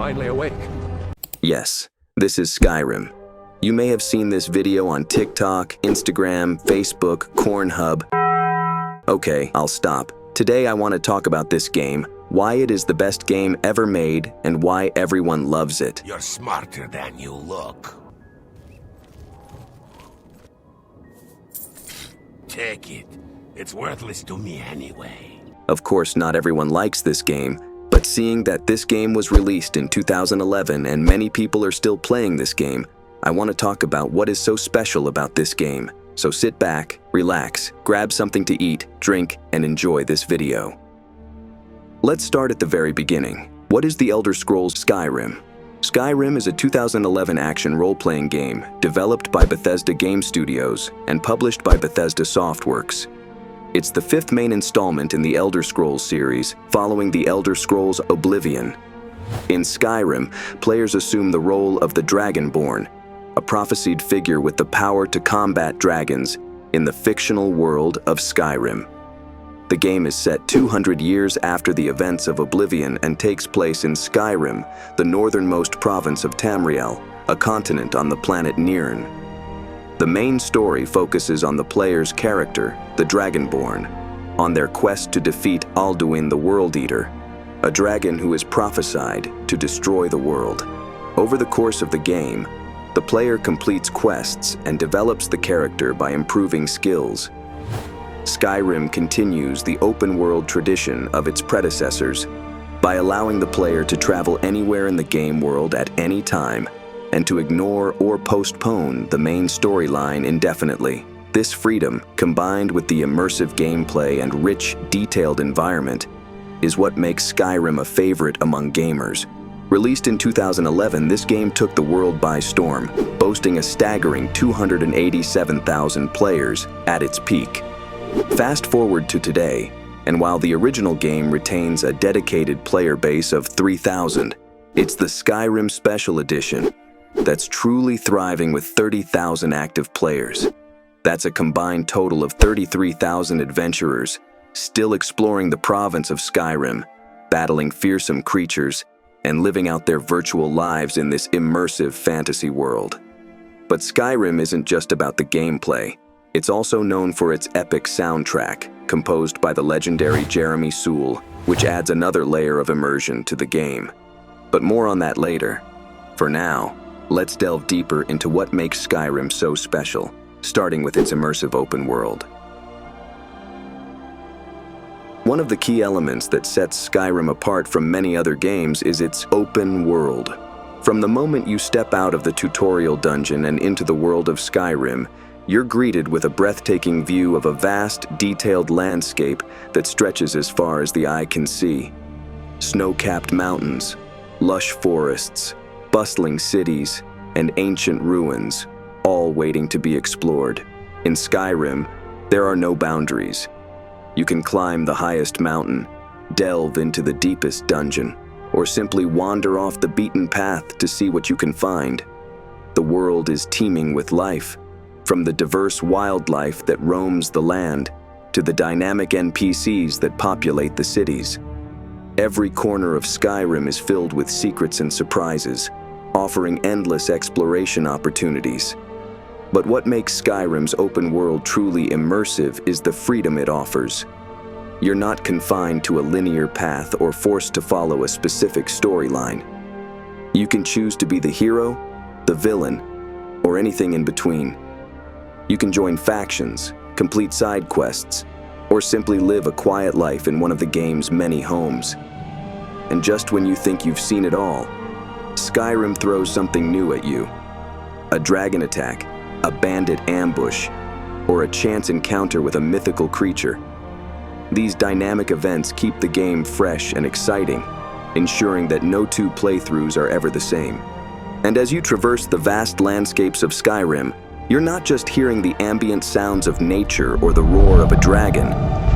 finally awake. Yes, this is Skyrim. You may have seen this video on TikTok, Instagram, Facebook, Cornhub. Okay, I'll stop. Today I want to talk about this game, why it is the best game ever made, and why everyone loves it. You're smarter than you look. Take it. It's worthless to me anyway. Of course, not everyone likes this game, but seeing that this game was released in 2011 and many people are still playing this game, I want to talk about what is so special about this game. So sit back, relax, grab something to eat, drink, and enjoy this video. Let's start at the very beginning. What is The Elder Scrolls Skyrim? Skyrim is a 2011 action role-playing game developed by Bethesda Game Studios and published by Bethesda Softworks. It's the fifth main installment in the Elder Scrolls series, following The Elder Scrolls Oblivion. In Skyrim, players assume the role of the Dragonborn, a prophesied figure with the power to combat dragons in the fictional world of Skyrim. The game is set 200 years after the events of Oblivion and takes place in Skyrim, the northernmost province of Tamriel, a continent on the planet Nirn. The main story focuses on the player's character, the Dragonborn, on their quest to defeat Alduin the World Eater, a dragon who is prophesied to destroy the world. Over the course of the game, the player completes quests and develops the character by improving skills. Skyrim continues the open-world tradition of its predecessors by allowing the player to travel anywhere in the game world at any time and to ignore or postpone the main storyline indefinitely. This freedom, combined with the immersive gameplay and rich, detailed environment, is what makes Skyrim a favorite among gamers. Released in 2011, this game took the world by storm, boasting a staggering 287,000 players at its peak. Fast forward to today, and while the original game retains a dedicated player base of 3,000, it's the Skyrim Special Edition that's truly thriving with 30,000 active players. That's a combined total of 33,000 adventurers, still exploring the province of Skyrim, battling fearsome creatures, and living out their virtual lives in this immersive fantasy world. But Skyrim isn't just about the gameplay. It's also known for its epic soundtrack, composed by the legendary Jeremy Soule, which adds another layer of immersion to the game. But more on that later. For now, let's delve deeper into what makes Skyrim so special, starting with its immersive open world. One of the key elements that sets Skyrim apart from many other games is its open world. From the moment you step out of the tutorial dungeon and into the world of Skyrim, you're greeted with a breathtaking view of a vast, detailed landscape that stretches as far as the eye can see. Snow-capped mountains, lush forests, bustling cities, and ancient ruins, all waiting to be explored. In Skyrim, there are no boundaries. You can climb the highest mountain, delve into the deepest dungeon, or simply wander off the beaten path to see what you can find. The world is teeming with life, from the diverse wildlife that roams the land to the dynamic NPCs that populate the cities. Every corner of Skyrim is filled with secrets and surprises, offering endless exploration opportunities. But what makes Skyrim's open world truly immersive is the freedom it offers. You're not confined to a linear path or forced to follow a specific storyline. You can choose to be the hero, the villain, or anything in between. You can join factions, complete side quests, or simply live a quiet life in one of the game's many homes. And just when you think you've seen it all, Skyrim throws something new at you. A dragon attack, a bandit ambush, or a chance encounter with a mythical creature. These dynamic events keep the game fresh and exciting, ensuring that no two playthroughs are ever the same. And as you traverse the vast landscapes of Skyrim, you're not just hearing the ambient sounds of nature or the roar of a dragon.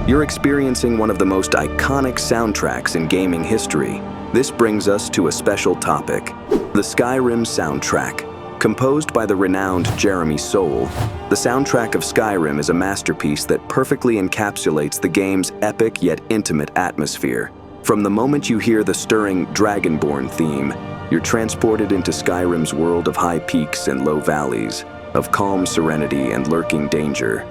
You're experiencing one of the most iconic soundtracks in gaming history. This brings us to a special topic, the Skyrim soundtrack. Composed by the renowned Jeremy Soule, the soundtrack of Skyrim is a masterpiece that perfectly encapsulates the game's epic yet intimate atmosphere. From the moment you hear the stirring Dragonborn theme, You're transported into Skyrim's world of high peaks and low valleys, of calm serenity and lurking danger.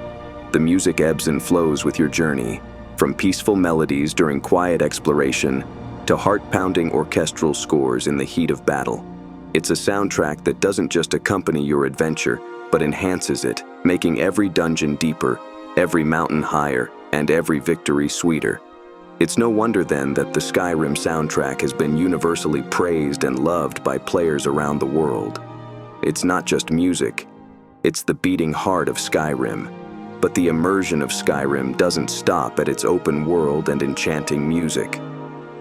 The music ebbs and flows with your journey, from peaceful melodies during quiet exploration to heart-pounding orchestral scores in the heat of battle. It's a soundtrack that doesn't just accompany your adventure, but enhances it, making every dungeon deeper, every mountain higher, and every victory sweeter. It's no wonder then that the Skyrim soundtrack has been universally praised and loved by players around the world. It's not just music, it's the beating heart of Skyrim. But the immersion of Skyrim doesn't stop at its open world and enchanting music.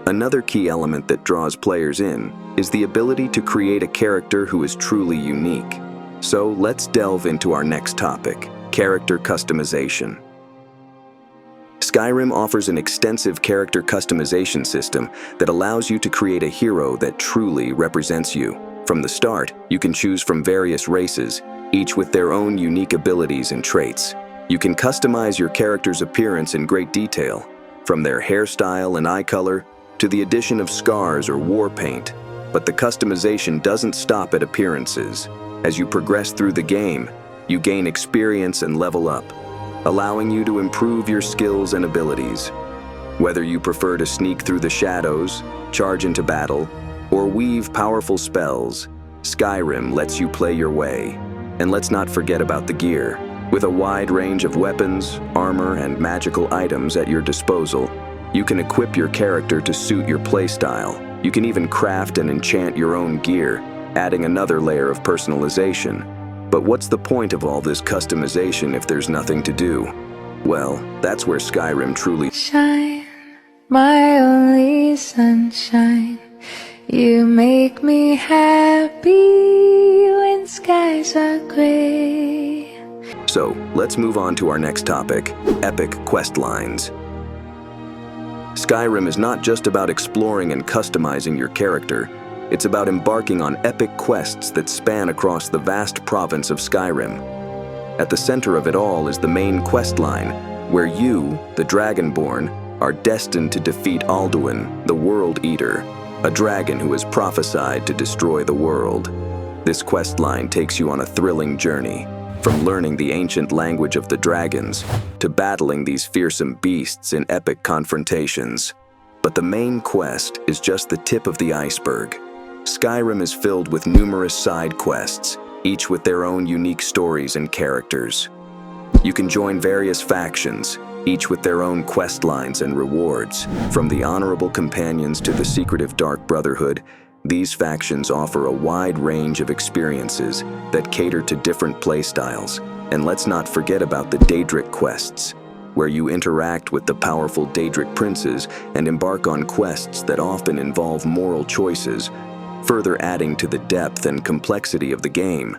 Another key element that draws players in is the ability to create a character who is truly unique. So let's delve into our next topic, character customization. Skyrim offers an extensive character customization system that allows you to create a hero that truly represents you. From the start, you can choose from various races, each with their own unique abilities and traits. You can customize your character's appearance in great detail, from their hairstyle and eye color to the addition of scars or war paint. But the customization doesn't stop at appearances. As you progress through the game, you gain experience and level up, allowing you to improve your skills and abilities. Whether you prefer to sneak through the shadows, charge into battle, or weave powerful spells, Skyrim lets you play your way. And let's not forget about the gear. With a wide range of weapons, armor, and magical items at your disposal, you can equip your character to suit your playstyle. You can even craft and enchant your own gear, adding another layer of personalization. But what's the point of all this customization if there's nothing to do? Well, that's where Skyrim truly shine, my only sunshine. You make me happy when skies are gray. So, let's move on to our next topic, epic questlines. Skyrim is not just about exploring and customizing your character. It's about embarking on epic quests that span across the vast province of Skyrim. At the center of it all is the main questline, where you, the Dragonborn, are destined to defeat Alduin, the World Eater, a dragon who is prophesied to destroy the world. This questline takes you on a thrilling journey, from learning the ancient language of the dragons to battling these fearsome beasts in epic confrontations. But the main quest is just the tip of the iceberg. Skyrim is filled with numerous side quests, each with their own unique stories and characters. You can join various factions, each with their own quest lines and rewards. From the Honorable Companions to the secretive Dark Brotherhood, these factions offer a wide range of experiences that cater to different playstyles. And let's not forget about the Daedric quests, where you interact with the powerful Daedric princes and embark on quests that often involve moral choices, further adding to the depth and complexity of the game.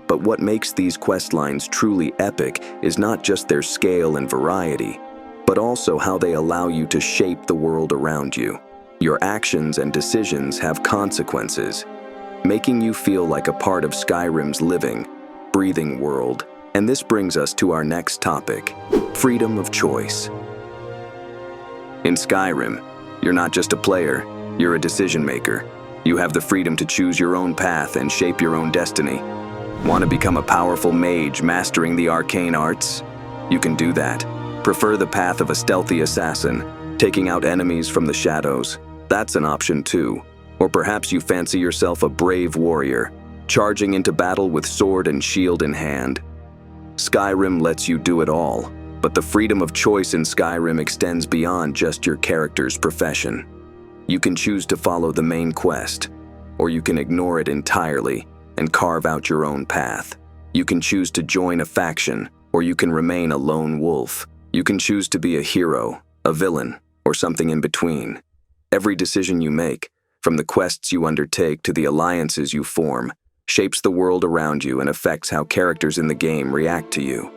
But what makes these questlines truly epic is not just their scale and variety, but also how they allow you to shape the world around you. Your actions and decisions have consequences, making you feel like a part of Skyrim's living, breathing world. And this brings us to our next topic, freedom of choice. In Skyrim, you're not just a player, you're a decision maker. You have the freedom to choose your own path and shape your own destiny. Want to become a powerful mage mastering the arcane arts? You can do that. Prefer the path of a stealthy assassin, taking out enemies from the shadows? That's an option too. Or perhaps you fancy yourself a brave warrior, charging into battle with sword and shield in hand. Skyrim lets you do it all, but the freedom of choice in Skyrim extends beyond just your character's profession. You can choose to follow the main quest, or you can ignore it entirely and carve out your own path. You can choose to join a faction, or you can remain a lone wolf. You can choose to be a hero, a villain, or something in between. Every decision you make, from the quests you undertake to the alliances you form, shapes the world around you and affects how characters in the game react to you.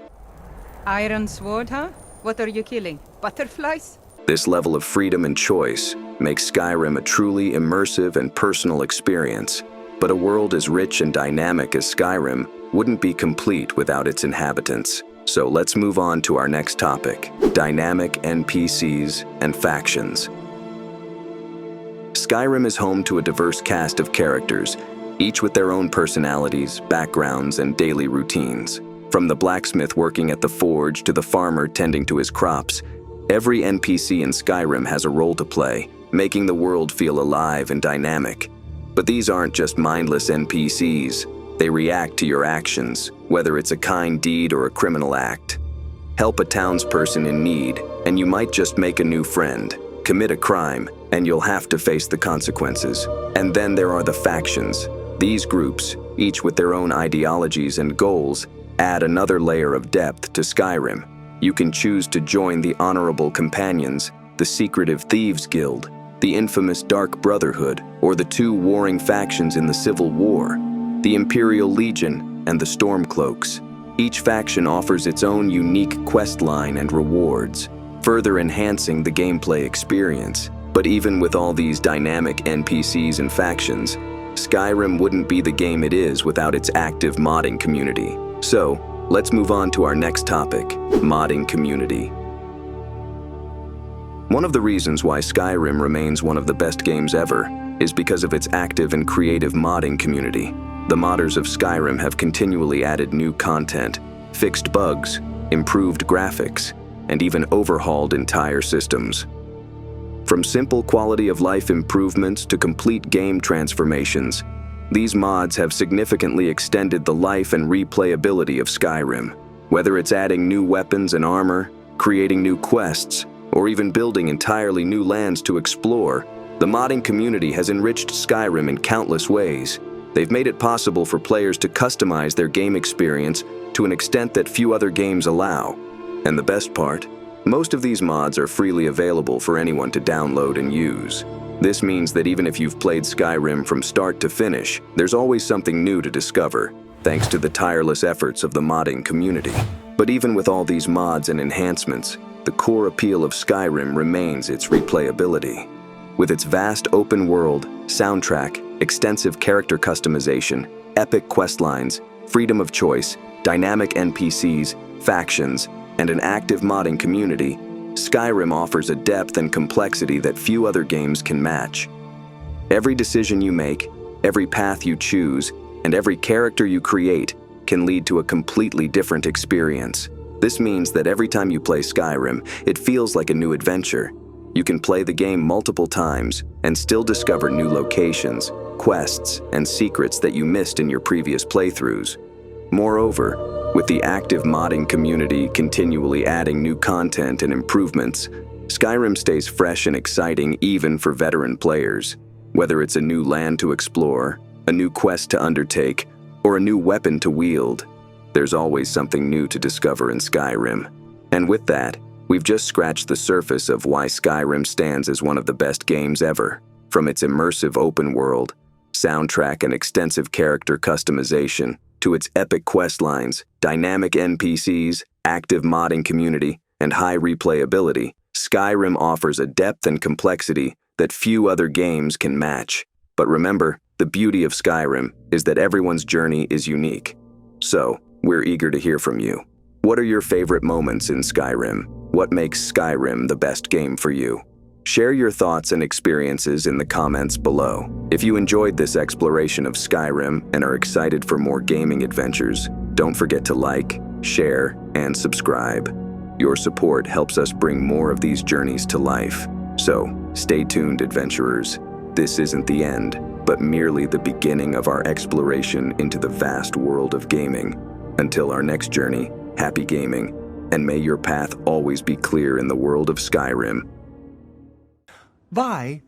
Iron sword, huh? What are you killing? Butterflies? This level of freedom and choice makes Skyrim a truly immersive and personal experience. But a world as rich and dynamic as Skyrim wouldn't be complete without its inhabitants. So let's move on to our next topic, dynamic NPCs and factions. Skyrim is home to a diverse cast of characters, each with their own personalities, backgrounds, and daily routines. From the blacksmith working at the forge to the farmer tending to his crops, every NPC in Skyrim has a role to play, making the world feel alive and dynamic. But these aren't just mindless NPCs. They react to your actions, whether it's a kind deed or a criminal act. Help a townsperson in need, and you might just make a new friend. Commit a crime, and you'll have to face the consequences. And then there are the factions. These groups, each with their own ideologies and goals, add another layer of depth to Skyrim. You can choose to join the Honorable Companions, the Secretive Thieves Guild, the infamous Dark Brotherhood, or the two warring factions in the Civil War, the Imperial Legion and the Stormcloaks. Each faction offers its own unique quest line and rewards, further enhancing the gameplay experience. But even with all these dynamic NPCs and factions, Skyrim wouldn't be the game it is without its active modding community. So, let's move on to our next topic, modding community. One of the reasons why Skyrim remains one of the best games ever is because of its active and creative modding community. The modders of Skyrim have continually added new content, fixed bugs, improved graphics, and even overhauled entire systems. From simple quality of life improvements to complete game transformations, these mods have significantly extended the life and replayability of Skyrim. Whether it's adding new weapons and armor, creating new quests, or even building entirely new lands to explore, the modding community has enriched Skyrim in countless ways. They've made it possible for players to customize their game experience to an extent that few other games allow. And the best part, most of these mods are freely available for anyone to download and use. This means that even if you've played Skyrim from start to finish, there's always something new to discover, thanks to the tireless efforts of the modding community. But even with all these mods and enhancements, the core appeal of Skyrim remains its replayability. With its vast open world, soundtrack, extensive character customization, epic questlines, freedom of choice, dynamic NPCs, factions, and an active modding community, Skyrim offers a depth and complexity that few other games can match. Every decision you make, every path you choose, and every character you create can lead to a completely different experience. This means that every time you play Skyrim, it feels like a new adventure. You can play the game multiple times and still discover new locations, quests, and secrets that you missed in your previous playthroughs. Moreover, with the active modding community continually adding new content and improvements, Skyrim stays fresh and exciting even for veteran players. Whether it's a new land to explore, a new quest to undertake, or a new weapon to wield, there's always something new to discover in Skyrim. And with that, we've just scratched the surface of why Skyrim stands as one of the best games ever. From its immersive open world, soundtrack and extensive character customization, to its epic quest lines, dynamic NPCs, active modding community, and high replayability, Skyrim offers a depth and complexity that few other games can match. But remember, the beauty of Skyrim is that everyone's journey is unique. So, we're eager to hear from you. What are your favorite moments in Skyrim? What makes Skyrim the best game for you? Share your thoughts and experiences in the comments below. If you enjoyed this exploration of Skyrim and are excited for more gaming adventures, don't forget to like, share, and subscribe. Your support helps us bring more of these journeys to life. So, stay tuned, adventurers. This isn't the end, but merely the beginning of our exploration into the vast world of gaming. Until our next journey, happy gaming, and may your path always be clear in the world of Skyrim. Bye.